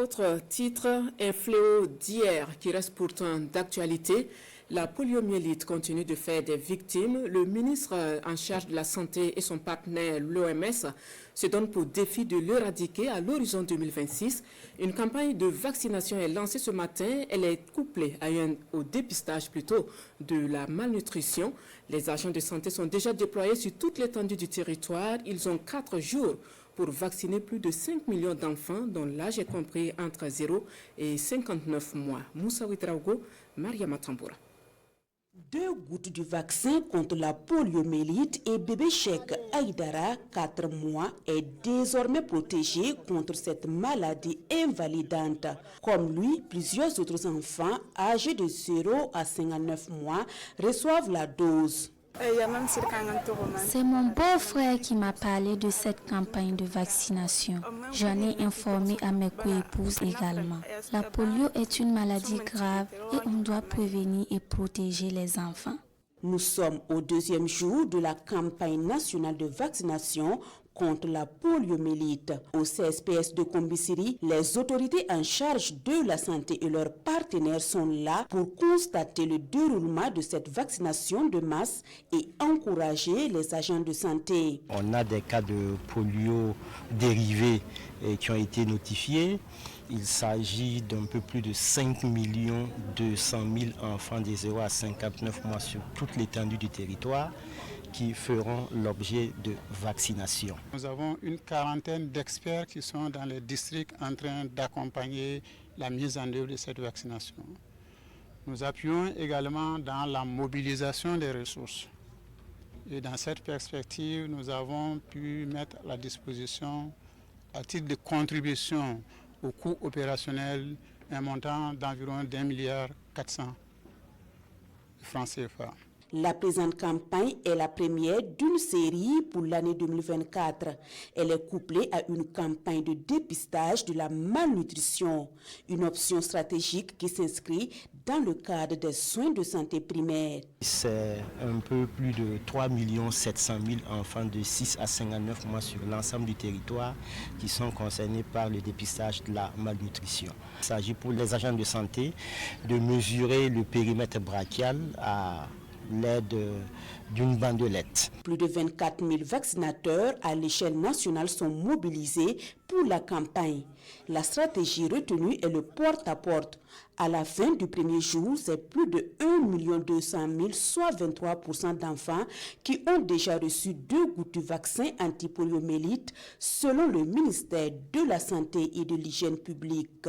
Autre titre, un fléau d'hier qui reste pourtant d'actualité. La poliomyélite continue de faire des victimes. Le ministre en charge de la Santé et son partenaire, l'OMS, se donnent pour défi de l'éradiquer à l'horizon 2026. Une campagne de vaccination est lancée ce matin. Elle est couplée au dépistage de la malnutrition. Les agents de santé sont déjà déployés sur toute l'étendue du territoire. Ils ont 4 jours pour vacciner plus de 5 millions d'enfants dont l'âge est compris entre 0 et 59 mois. Moussa Ouidraogo, Mariama Tamboura. 2 gouttes du vaccin contre la poliomyélite et bébé Cheikh Aïdara, 4 mois, est désormais protégé contre cette maladie invalidante. Comme lui, plusieurs autres enfants âgés de 0 à 59 mois reçoivent la dose. C'est mon beau-frère qui m'a parlé de cette campagne de vaccination. J'en ai informé à mes co-épouses également. La polio est une maladie grave et on doit prévenir et protéger les enfants. Nous sommes au 2e jour de la campagne nationale de vaccination contre la poliomyélite. Au CSPS de Kombisiri, les autorités en charge de la santé et leurs partenaires sont là pour constater le déroulement de cette vaccination de masse et encourager les agents de santé. On a des cas de polio dérivés qui ont été notifiés. Il s'agit d'un peu plus de 5 200 000 enfants de 0 à 59 mois sur toute l'étendue du territoire qui feront l'objet de vaccination. Nous avons une quarantaine d'experts qui sont dans les districts en train d'accompagner la mise en œuvre de cette vaccination. Nous appuyons également dans la mobilisation des ressources. Et dans cette perspective, nous avons pu mettre à la disposition, à titre de contribution au coût opérationnel, un montant d'environ d'1,4 milliard de francs CFA. La présente campagne est la première d'une série pour l'année 2024. Elle est couplée à une campagne de dépistage de la malnutrition, une option stratégique qui s'inscrit dans le cadre des soins de santé primaires. C'est un peu plus de 3 700 000 enfants de 6 à 59 mois sur l'ensemble du territoire qui sont concernés par le dépistage de la malnutrition. Il s'agit pour les agents de santé de mesurer le périmètre brachial à l'aide d'une bandelette. Plus de 24 000 vaccinateurs à l'échelle nationale sont mobilisés pour la campagne. La stratégie retenue est le porte-à-porte. À la fin du premier jour, c'est plus de 1 200 000, soit 23% d'enfants qui ont déjà reçu 2 gouttes du vaccin antipoliomyélite selon le ministère de la Santé et de l'Hygiène publique.